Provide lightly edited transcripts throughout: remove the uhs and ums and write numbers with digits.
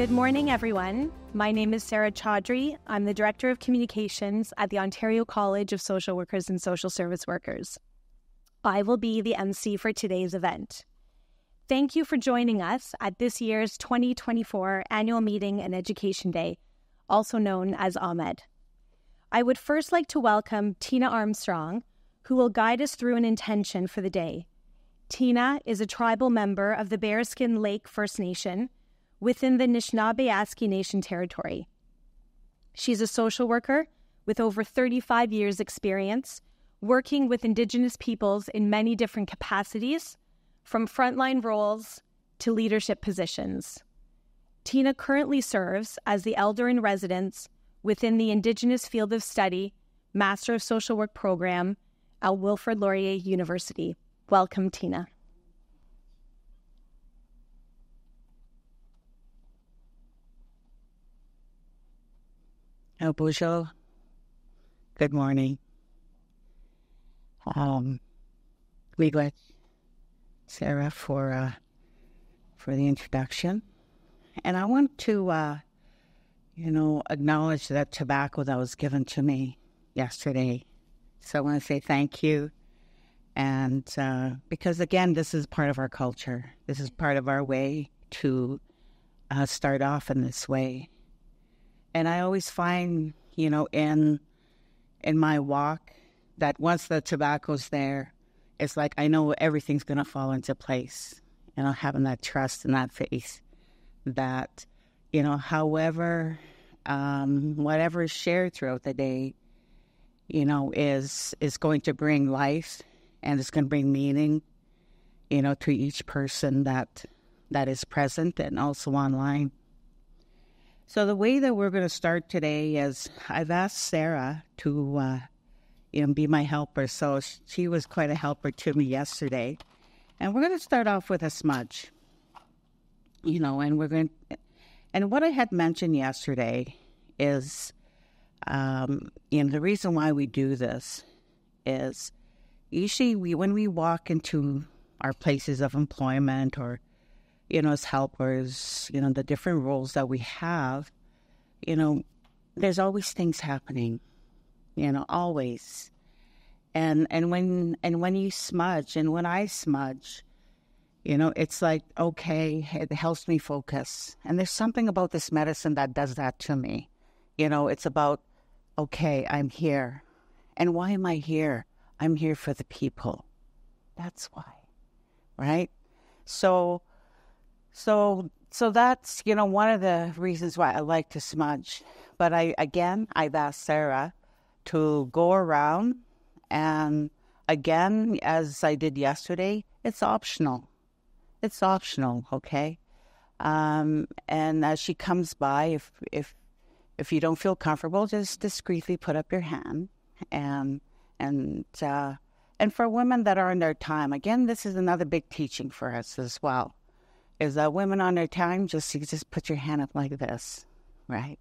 Good morning, everyone. My name is Sarah Chaudhry. I'm the Director of Communications at the Ontario College of Social Workers and Social Service Workers. I will be the MC for today's event. Thank you for joining us at this year's 2024 Annual Meeting and Education Day, also known as AMED. I would first like to welcome Tina Armstrong, who will guide us through an intention for the day. Tina is a tribal member of the Bearskin Lake First Nation within the Anishinaabe Nation territory. She's a social worker with over 35 years' experience working with Indigenous peoples in many different capacities, from frontline roles to leadership positions. Tina currently serves as the Elder in Residence within the Indigenous Field of Study Master of Social Work program at Wilfrid Laurier University. Welcome, Tina. Bonjour. Good morning. We glad Sarah for the introduction, and I want to acknowledge that tobacco that was given to me yesterday. So I want to say thank you, and because again, this is part of our culture. This is part of our way to start off in this way. And I always find, in my walk, that once the tobacco's there, it's like I know everything's going to fall into place. Having that trust and that faith that, however, whatever is shared throughout the day, is going to bring life and it's going to bring meaning, to each person that is present and also online. So the way that we're going to start today is I've asked Sarah to, be my helper. So she was quite a helper to me yesterday. And we're going to start off with a smudge, and what I had mentioned yesterday is, the reason why we do this is usually when we walk into our places of employment or as helpers, the different roles that we have, there's always things happening, always. And when you smudge and when I smudge, it's like, okay, it helps me focus. And there's something about this medicine that does that to me. It's about, okay, I'm here. And why am I here? I'm here for the people. That's why, right? So that's, one of the reasons why I like to smudge. But I've asked Sarah to go around, and again, as I did yesterday, it's optional. It's optional, okay? And as she comes by, if you don't feel comfortable, just discreetly put up your hand. And for women that are in their time, again, this is another big teaching for us as well. Is that women on their time, you just put your hand up like this, right?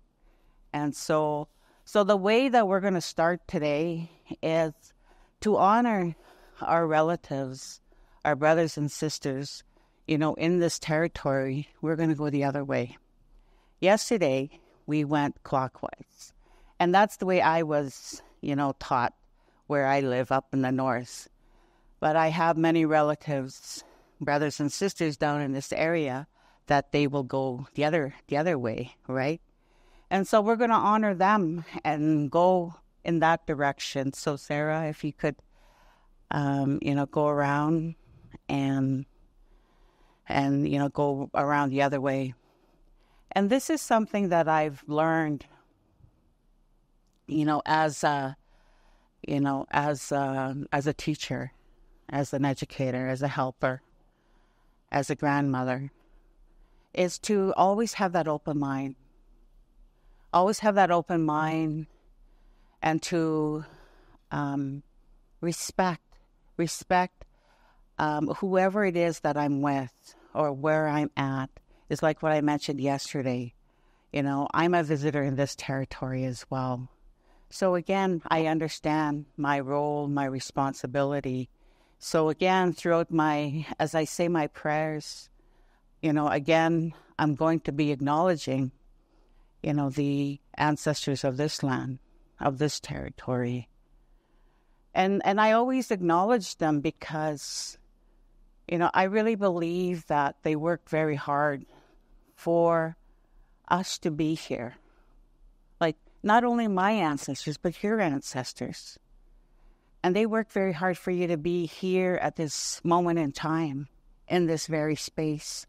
And so the way that we're going to start today is to honor our relatives, our brothers and sisters, in this territory. We're going to go the other way. Yesterday, we went clockwise. And that's the way I was, taught where I live up in the north. But I have many relatives, brothers and sisters down in this area, that they will go the other way, right? And so we're going to honor them and go in that direction. So Sarah, if you could, go around and go around the other way. And this is something that I've learned, as a teacher, as an educator, as a helper, as a grandmother, is to always have that open mind. Always have that open mind, and to respect whoever it is that I'm with or where I'm at. Is like what I mentioned yesterday. I'm a visitor in this territory as well. So again, I understand my role, my responsibility. So again, throughout as I say my prayers, again, I'm going to be acknowledging, the ancestors of this land, of this territory. And I always acknowledge them because, I really believe that they worked very hard for us to be here. Like, not only my ancestors, but your ancestors. And they worked very hard for you to be here at this moment in time, in this very space,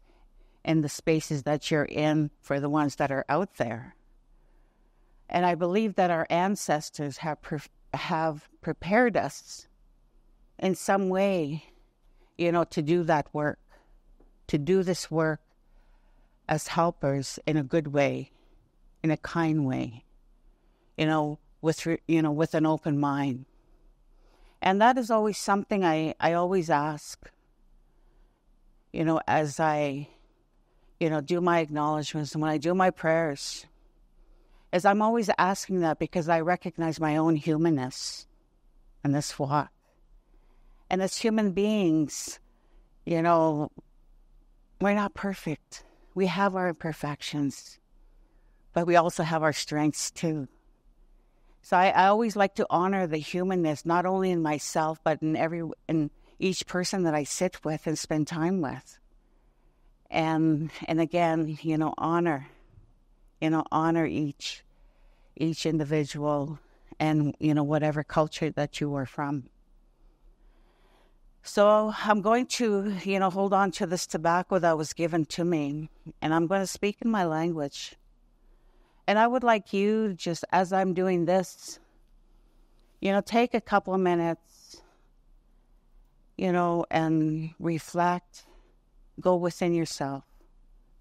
in the spaces that you're in for the ones that are out there. And I believe that our ancestors have prepared us in some way, to do that work, to do this work as helpers in a good way, in a kind way, with an open mind. And that is always something I always ask, as I, do my acknowledgments and when I do my prayers, is I'm always asking that because I recognize my own humanness in this walk. And as human beings, we're not perfect. We have our imperfections, but we also have our strengths too. So I always like to honor the humanness, not only in myself, but in each person that I sit with and spend time with. And again, honor each individual and, whatever culture that you are from. So I'm going to, hold on to this tobacco that was given to me, and I'm going to speak in my language. And I would like you, just as I'm doing this, take a couple of minutes, and reflect, go within yourself.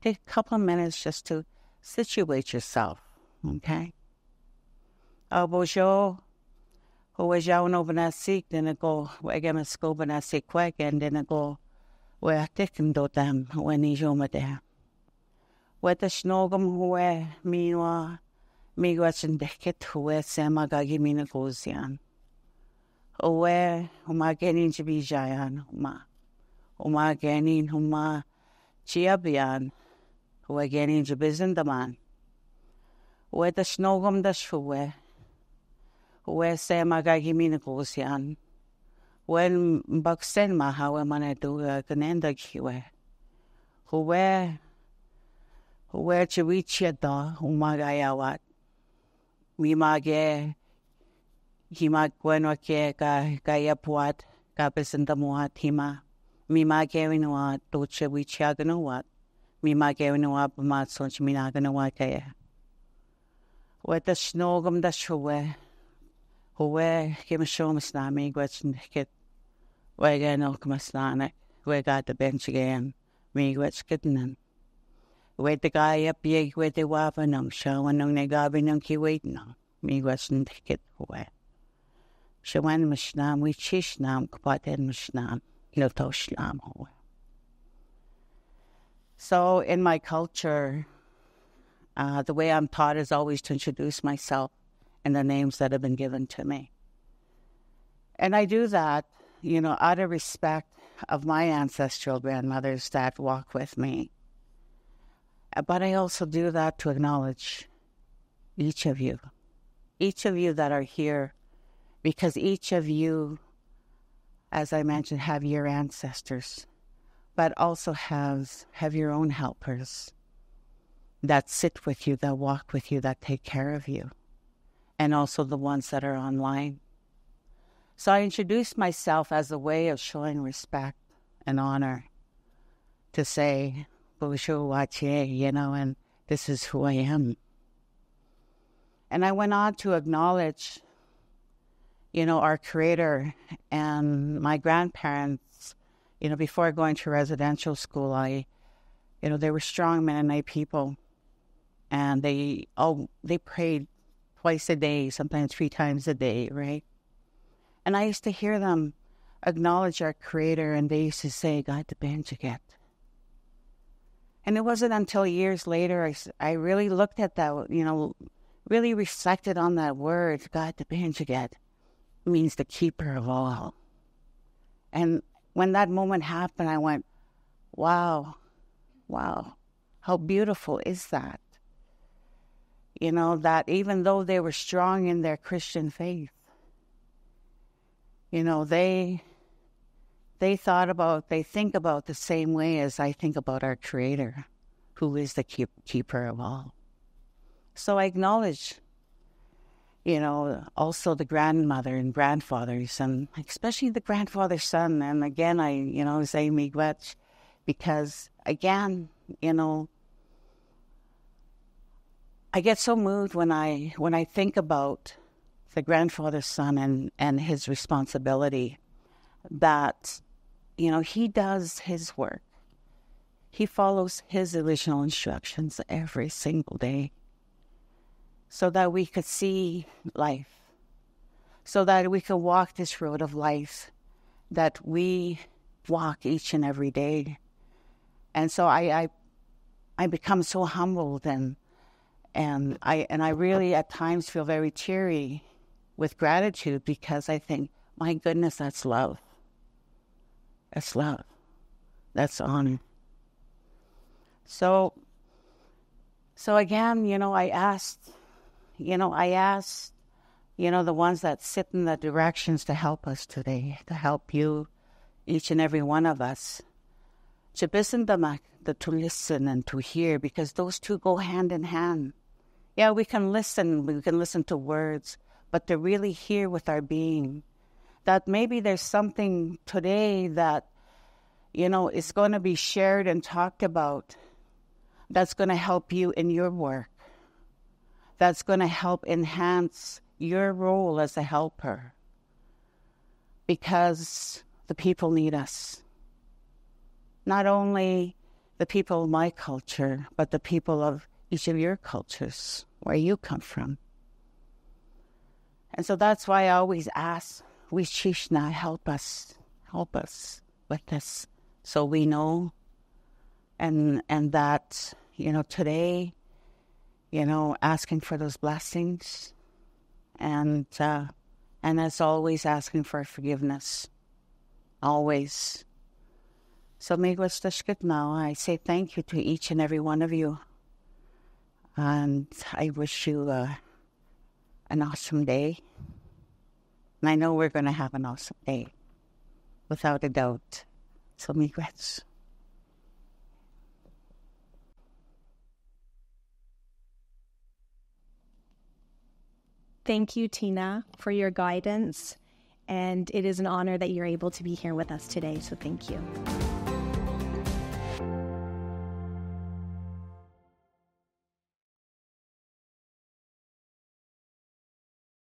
Take a couple of minutes just to situate yourself, okay? Bojo, huwajao no banasik, then go, wegamasko banasik kwek, and then go, where ticken do them when he's over there. Weta snogam huwe minwa migwachin deket huwe sema gagi mina gozian. Uwe huma genin jibijayan huma genin huma chiabian huwe genin jibizindaman. Weta snogam dash huwe sema gagi mina gozian. When baksen mahawe manaduga ganendag huwe Huwe chiwichia da umagayawat. Mimage himagwenwa ke kaya puat kapesandamuat hima. Mimage winwa doche wichia ganawat. Mimage winwa pamat sonch minaganawat kaya. Weta snogam da shuwe. Huwe kimashom snami gwechin kit. Wega no kamaslanek. Wega the bench again. Migwech kitnan. Wait the guy up ye with the wapen on show and on the garbin on key waiting on me wasn't get away. Shawan Mishnam, we chishnam, kapated Mishnam, Lotoshnam. So in my culture, the way I'm taught is always to introduce myself and the names that have been given to me. And I do that, out of respect of my ancestral grandmothers that walk with me. But I also do that to acknowledge each of you that are here, because each of you, as I mentioned, have your ancestors, but also have your own helpers that sit with you, that walk with you, that take care of you, and also the ones that are online. So I introduce myself as a way of showing respect and honor to say, and this is who I am. And I went on to acknowledge, our Creator and my grandparents. Before going to residential school, they were strong Mennonite people, and they prayed twice a day, sometimes 3 times a day, right? And I used to hear them acknowledge our Creator, and they used to say, God the Benjaget. And it wasn't until years later I really looked at that, really reflected on that word, God the Benjaget, means the keeper of all. And when that moment happened, I went, wow, How beautiful is that? You know, that even though they were strong in their Christian faith, you know, they think about the same way as I think about our Creator, who is the keeper of all. So I acknowledge, you know, also the grandmother and grandfathers, and especially the grandfather's son. And again, I, you know, say miigwech, because again, you know, I get so moved when I think about the grandfather's son and his responsibility, that, you know, he does his work. He follows his original instructions every single day so that we could see life, so that we could walk this road of life that we walk each and every day. And so I become so humbled, and I really at times feel very teary with gratitude, because I think, my goodness, that's love. That's love. That's honor. So again, you know, I asked, the ones that sit in the directions to help us today, to help you, each and every one of us, to listen and to hear, because those two go hand in hand. Yeah, we can listen to words, but to really hear with our being, that maybe there's something today that, you know, is going to be shared and talked about that's going to help you in your work, that's going to help enhance your role as a helper, because the people need us. Not only the people of my culture, but the people of each of your cultures, where you come from. And so that's why I always ask, Wishishna, help us with this, so we know, and that, you know, today, you know, asking for those blessings, and as always, asking for forgiveness, always. So now I say thank you to each and every one of you, and I wish you an awesome day. And I know we're going to have an awesome day, without a doubt. So miigwech. Thank you, Tina, for your guidance. And it is an honor that you're able to be here with us today. So thank you.